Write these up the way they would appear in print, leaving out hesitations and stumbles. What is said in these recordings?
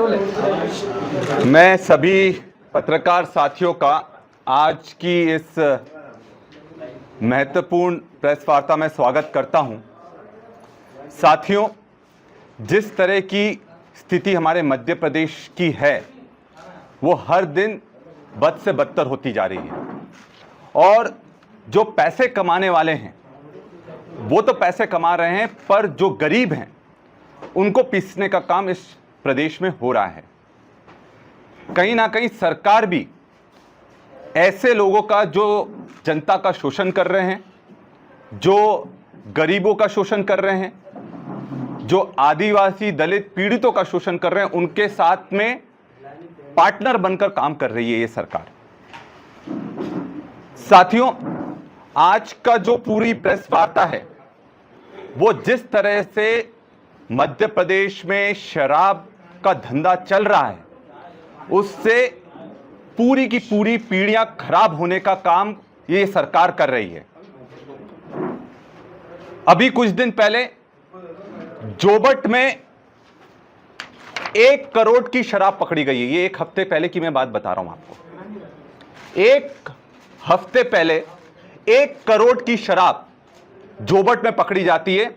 मैं सभी पत्रकार साथियों का आज की इस महत्वपूर्ण प्रेस वार्ता में स्वागत करता हूं। साथियों, जिस तरह की स्थिति हमारे मध्य प्रदेश की है वो हर दिन बद से बदतर होती जा रही है और जो पैसे कमाने वाले हैं वो तो पैसे कमा रहे हैं, पर जो गरीब हैं उनको पीसने का काम इस प्रदेश में हो रहा है। कहीं ना कहीं सरकार भी ऐसे लोगों का जो जनता का शोषण कर रहे हैं, जो गरीबों का शोषण कर रहे हैं, जो आदिवासी दलित पीड़ितों का शोषण कर रहे हैं, उनके साथ में पार्टनर बनकर काम कर रही है ये सरकार। साथियों, आज का जो पूरी प्रेस वार्ता है वो जिस तरह से मध्य प्रदेश में शराब का धंधा चल रहा है उससे पूरी की पूरी पीढ़ियां खराब होने का काम ये सरकार कर रही है। अभी कुछ दिन पहले जोबट में 1 करोड़ की शराब पकड़ी गई है। ये 1 हफ्ते पहले की मैं बात बता रहा हूं आपको। 1 हफ्ते पहले 1 करोड़ की शराब जोबट में पकड़ी जाती है,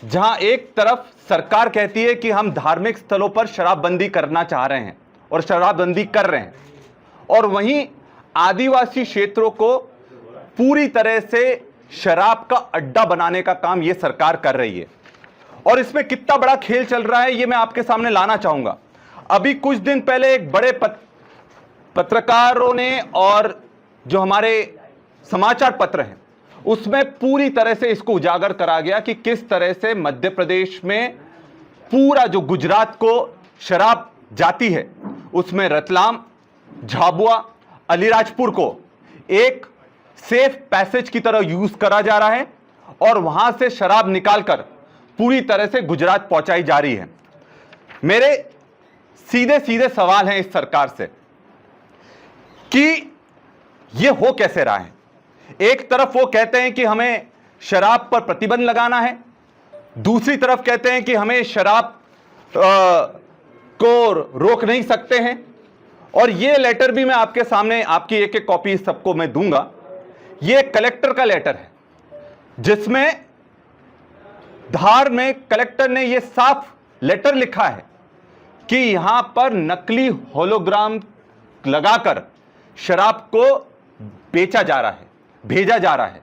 जहां एक तरफ सरकार कहती है कि हम धार्मिक स्थलों पर शराबबंदी करना चाह रहे हैं और शराबबंदी कर रहे हैं, और वहीं आदिवासी क्षेत्रों को पूरी तरह से शराब का अड्डा बनाने का काम यह सरकार कर रही है। और इसमें कितना बड़ा खेल चल रहा है ये मैं आपके सामने लाना चाहूंगा। अभी कुछ दिन पहले एक बड़े पत्रकारों ने और जो हमारे समाचार पत्र हैं उसमें पूरी तरह से इसको उजागर करा गया कि किस तरह से मध्य प्रदेश में पूरा जो गुजरात को शराब जाती है उसमें रतलाम, झाबुआ, अलीराजपुर को एक सेफ पैसेज की तरह यूज करा जा रहा है और वहां से शराब निकालकर पूरी तरह से गुजरात पहुंचाई जा रही है। मेरे सीधे सीधे सवाल हैं इस सरकार से कि यह हो कैसे रहा है। एक तरफ वो कहते हैं कि हमें शराब पर प्रतिबंध लगाना है, दूसरी तरफ कहते हैं कि हमें शराब को रोक नहीं सकते हैं। और ये लेटर भी मैं आपके सामने, आपकी एक एक कॉपी सबको मैं दूंगा। ये कलेक्टर का लेटर है जिसमें धार में कलेक्टर ने यह साफ लेटर लिखा है कि यहां पर नकली होलोग्राम लगाकर शराब को बेचा जा रहा है, भेजा जा रहा है,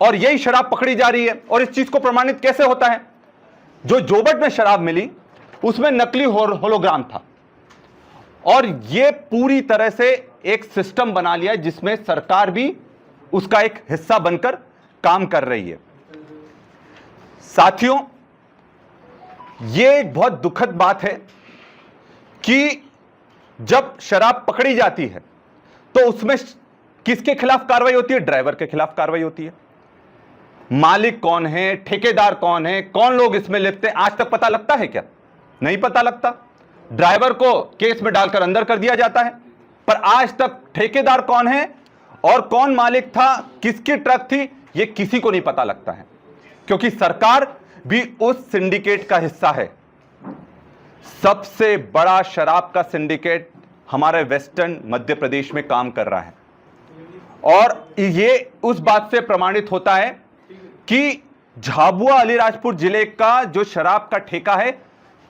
और यही शराब पकड़ी जा रही है। और इस चीज को प्रमाणित कैसे होता है? जो जोबट में शराब मिली उसमें नकली होलोग्राम था, और यह पूरी तरह से एक सिस्टम बना लिया जिसमें सरकार भी उसका एक हिस्सा बनकर काम कर रही है। साथियों, यह एक बहुत दुखद बात है कि जब शराब पकड़ी जाती है तो उसमें किसके खिलाफ कार्रवाई होती है? ड्राइवर के खिलाफ कार्रवाई होती है। मालिक कौन है, ठेकेदार कौन है, कौन लोग इसमें लिप्त हैं, आज तक पता लगता है क्या? नहीं पता लगता। ड्राइवर को केस में डालकर अंदर कर दिया जाता है, पर आज तक ठेकेदार कौन है और कौन मालिक था, किसकी ट्रक थी, यह किसी को नहीं पता लगता है, क्योंकि सरकार भी उस सिंडिकेट का हिस्सा है। सबसे बड़ा शराब का सिंडिकेट हमारे वेस्टर्न मध्य प्रदेश में काम कर रहा है, और ये उस बात से प्रमाणित होता है कि झाबुआ अलीराजपुर जिले का जो शराब का ठेका है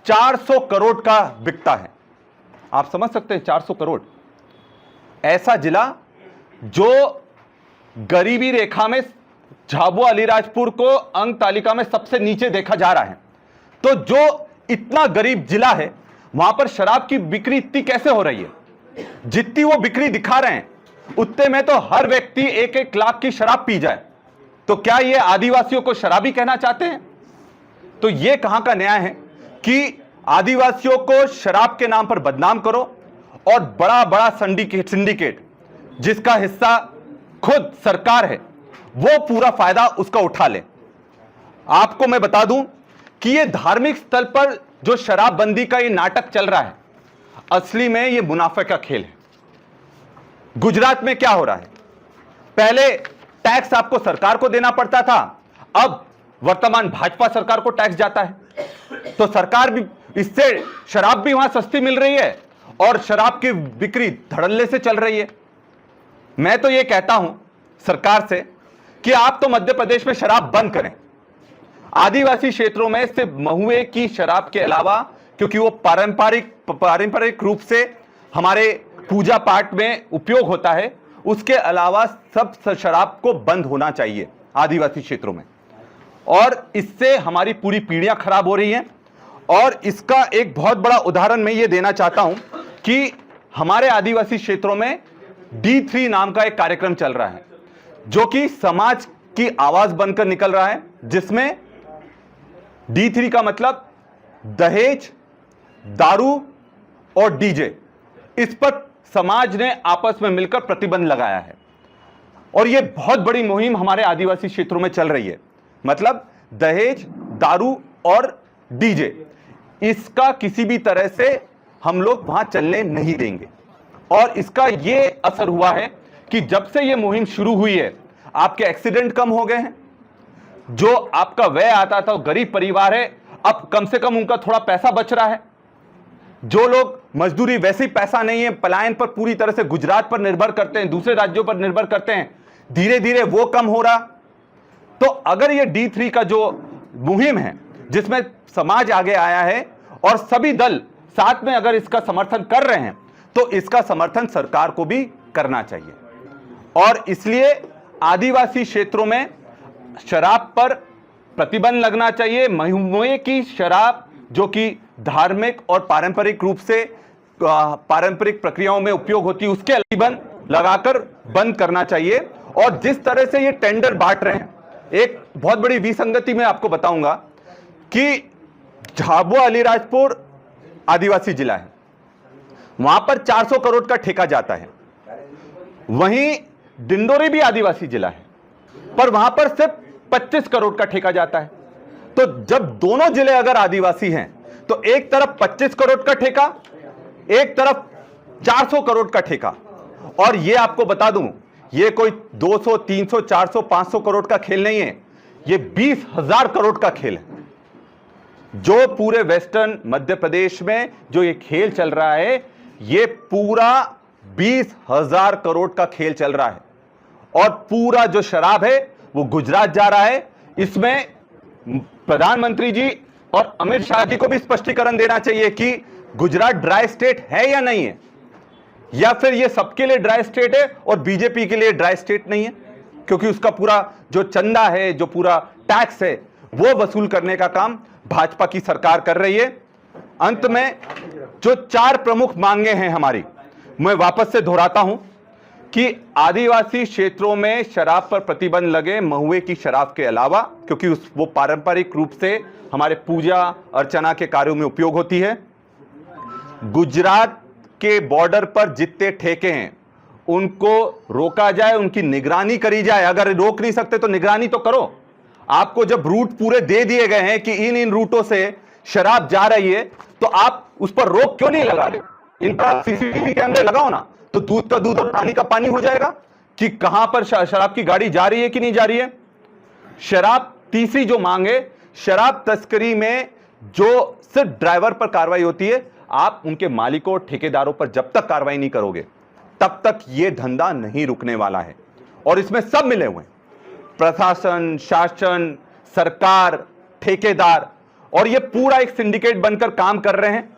400 करोड़ का बिकता है। आप समझ सकते हैं, 400 करोड़। ऐसा जिला जो गरीबी रेखा में झाबुआ अलीराजपुर को अंक तालिका में सबसे नीचे देखा जा रहा है, तो जो इतना गरीब जिला है वहां पर शराब की बिक्री इतनी कैसे हो रही है? जितनी वो बिक्री दिखा रहे हैं उतने में तो हर व्यक्ति 1-1 लाख की शराब पी जाए। तो क्या ये आदिवासियों को शराबी कहना चाहते हैं? तो ये कहां का न्याय है कि आदिवासियों को शराब के नाम पर बदनाम करो और बड़ा बड़ा सिंडिकेट जिसका हिस्सा खुद सरकार है वो पूरा फायदा उसका उठा ले। आपको मैं बता दूं कि ये धार्मिक स्थल पर जो शराबबंदी का ये नाटक चल रहा है, असली में ये मुनाफे का खेल है। गुजरात में क्या हो रहा है? पहले टैक्स आपको सरकार को देना पड़ता था, अब वर्तमान भाजपा सरकार को टैक्स जाता है। तो सरकार भी इससे शराब भी वहां सस्ती मिल रही है और शराब की बिक्री धड़ल्ले से चल रही है। मैं तो यह कहता हूं सरकार से कि आप तो मध्य प्रदेश में शराब बंद करें। आदिवासी क्षेत्रों में सिर्फ महुए की शराब के अलावा, क्योंकि वो पारंपरिक रूप से हमारे पूजा पाठ में उपयोग होता है, उसके अलावा सब शराब को बंद होना चाहिए आदिवासी क्षेत्रों में। और इससे हमारी पूरी पीढ़ियां खराब हो रही हैं। और इसका एक बहुत बड़ा उदाहरण मैं ये देना चाहता हूं कि हमारे आदिवासी क्षेत्रों में D3 नाम का एक कार्यक्रम चल रहा है, जो कि समाज की आवाज बनकर निकल रहा है, जिसमें D3 का मतलब दहेज, दारू और डीजे, इस पर समाज ने आपस में मिलकर प्रतिबंध लगाया है। और यह बहुत बड़ी मुहिम हमारे आदिवासी क्षेत्रों में चल रही है। मतलब दहेज, दारू और डीजे, इसका किसी भी तरह से हम लोग वहां चलने नहीं देंगे। और इसका यह असर हुआ है कि जब से यह मुहिम शुरू हुई है, आपके एक्सीडेंट कम हो गए हैं। जो आपका व्यय आता था, गरीब परिवार है, अब कम से कम उनका थोड़ा पैसा बच रहा है। जो लोग मजदूरी, वैसे ही पैसा नहीं है, पलायन पर पूरी तरह से गुजरात पर निर्भर करते हैं, दूसरे राज्यों पर निर्भर करते हैं, धीरे धीरे वो कम हो रहा। तो अगर ये D3 का जो मुहिम है, जिसमें समाज आगे आया है और सभी दल साथ में अगर इसका समर्थन कर रहे हैं, तो इसका समर्थन सरकार को भी करना चाहिए। और इसलिए आदिवासी क्षेत्रों में शराब पर प्रतिबंध लगना चाहिए। महुए की शराब, जो कि धार्मिक और पारंपरिक रूप से पारंपरिक प्रक्रियाओं में उपयोग होती है, उसके प्रतिबंध लगाकर बंद करना चाहिए। और जिस तरह से ये टेंडर बांट रहे हैं, एक बहुत बड़ी विसंगति मैं आपको बताऊंगा कि झाबुआ अलीराजपुर आदिवासी जिला है, वहां पर 400 करोड़ का ठेका जाता है। वहीं डिंडोरी भी आदिवासी जिला है, पर वहां पर सिर्फ 25 करोड़ का ठेका जाता है। तो जब दोनों जिले अगर आदिवासी हैं, तो एक तरफ 25 करोड़ का ठेका, एक तरफ 400 करोड़ का ठेका। और यह आपको बता दूं, यह कोई 200, 300, 400, 500 करोड़ का खेल नहीं है, यह 20,000 करोड़ का खेल है। जो पूरे वेस्टर्न मध्य प्रदेश में जो ये खेल चल रहा है, ये पूरा 20,000 करोड़ का खेल चल रहा है। और पूरा जो शराब है वो गुजरात जा रहा है। इसमें प्रधानमंत्री जी और अमित शाह जी को भी स्पष्टीकरण देना चाहिए कि गुजरात ड्राई स्टेट है या नहीं है, या फिर ये सबके लिए ड्राई स्टेट है और बीजेपी के लिए ड्राई स्टेट नहीं है, क्योंकि उसका पूरा जो चंदा है, जो पूरा टैक्स है, वो वसूल करने का काम भाजपा की सरकार कर रही है। अंत में जो 4 प्रमुख मांगे हैं हमारी, मैं वापस से दोहराता हूं कि आदिवासी क्षेत्रों में शराब पर प्रतिबंध लगे, महुए की शराब के अलावा, क्योंकि वो पारंपरिक रूप से हमारे पूजा अर्चना के कार्यों में उपयोग होती है। गुजरात के बॉर्डर पर जितने ठेके हैं उनको रोका जाए, उनकी निगरानी करी जाए। अगर रोक नहीं सकते तो निगरानी तो करो। आपको जब रूट पूरे दे दिए गए हैं कि इन रूटों से शराब जा रही है, तो आप उस पर रोक क्यों नहीं लगा रहे? इनका CCTV कैमरे लगाओ ना, तो दूध का दूध और पानी का पानी हो जाएगा कि कहां पर शराब की गाड़ी जा रही है कि नहीं जा रही है। शराब, तीसरी जो मांग है, शराब तस्करी में जो सिर्फ ड्राइवर पर कार्रवाई होती है, आप उनके मालिकों, ठेकेदारों पर जब तक कार्रवाई नहीं करोगे, तब तक यह धंधा नहीं रुकने वाला है। और इसमें सब मिले हुए हैं, प्रशासन, शासन, सरकार, ठेकेदार, और ये पूरा एक सिंडिकेट बनकर काम कर रहे हैं।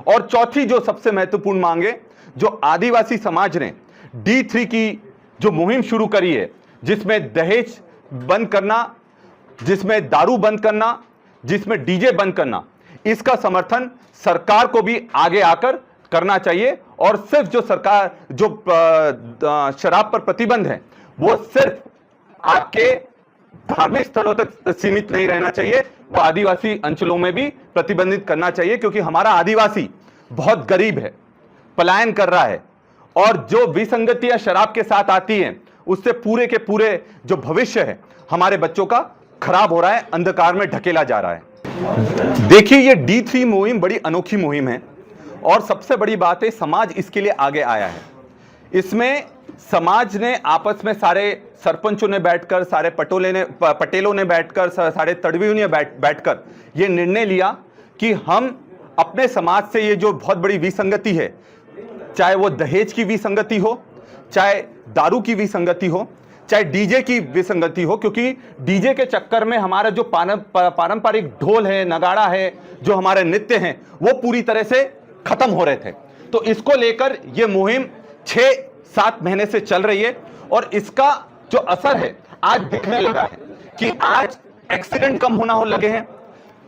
और चौथी जो सबसे महत्वपूर्ण मांग है, जो आदिवासी समाज ने D3 की जो मुहिम शुरू करी है, जिसमें दहेज बंद करना, जिसमें दारू बंद करना, जिसमें डीजे बंद करना, इसका समर्थन सरकार को भी आगे आकर करना चाहिए। और सिर्फ जो सरकार जो शराब पर प्रतिबंध है, वो सिर्फ आपके धार्मिक स्थलों तक सीमित नहीं रहना चाहिए, वो आदिवासी अंचलों में भी प्रतिबंधित करना चाहिए। क्योंकि हमारा आदिवासी बहुत गरीब है, पलायन कर रहा है, और जो विसंगतियां शराब के साथ आती हैं, उससे पूरे के पूरे जो भविष्य है हमारे बच्चों का खराब हो रहा है, अंधकार में ढकेला जा रहा है। देखिए, ये D3 मुहिम बड़ी अनोखी मुहिम है, और सबसे बड़ी बात है, समाज इसके लिए आगे आया है। इसमें समाज ने आपस में, सारे सरपंचों ने बैठकर, सारे पटेलों ने बैठकर, सारे तड़वियों ने बैठकर ये निर्णय लिया कि हम अपने समाज से ये जो बहुत बड़ी विसंगति है, चाहे वो दहेज की विसंगति हो, चाहे दारू की विसंगति हो, चाहे डीजे की विसंगति हो, क्योंकि डीजे के चक्कर में हमारा जो पारंपरिक ढोल है, नगाड़ा है, जो हमारे नृत्य हैं, वो पूरी तरह से खत्म हो रहे थे। तो इसको लेकर ये मुहिम 6-7 महीने से चल रही है और इसका जो असर है आज दिखने लगा है कि आज एक्सीडेंट कम होना हो लगे हैं,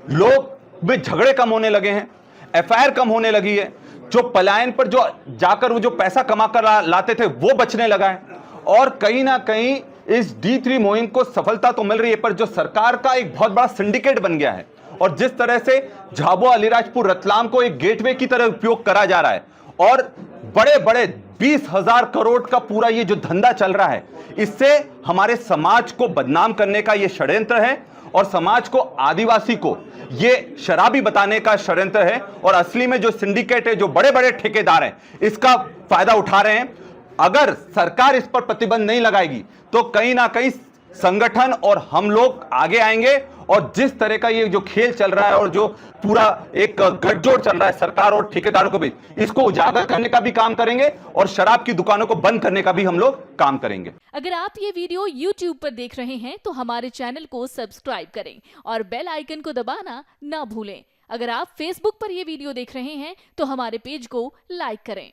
लोग में झगड़े कम होने लगे हैं, एफआईआर कम होने लगी है, जो पलायन पर जो जाकर वो जो पैसा कमा कर लाते थे वो बचने लगा है। और कहीं ना कहीं इस D3 मुहिम को सफलता तो मिल रही है, पर जो सरकार का एक बहुत बड़ा सिंडिकेट बन गया है और जिस तरह से झाबुआ, अलीराजपुर, रतलाम को एक गेटवे की तरह उपयोग करा जा रहा है और बड़े बड़े 20,000 करोड़ का पूरा ये जो धंधा चल रहा है, इससे हमारे समाज को बदनाम करने का ये षड्यंत्र है और समाज को, आदिवासी को ये शराबी बताने का षड्यंत्र है। और असली में जो सिंडिकेट है, जो बड़े बड़े ठेकेदार हैं, इसका फायदा उठा रहे हैं। अगर सरकार इस पर प्रतिबंध नहीं लगाएगी तो कहीं ना कहीं संगठन और हम लोग आगे आएंगे और जिस तरह का ये जो खेल चल रहा है और जो पूरा एक गठजोड़ चल रहा है सरकार और ठेकेदारों के बीच, इसको उजागर करने का भी काम करेंगे और शराब की दुकानों को बंद करने का भी हम लोग काम करेंगे। अगर आप ये वीडियो YouTube पर देख रहे हैं तो हमारे चैनल को सब्सक्राइब करें और बेल आइकन को दबाना ना भूलें। अगर आप Facebook पर ये वीडियो देख रहे हैं तो हमारे पेज को लाइक करें।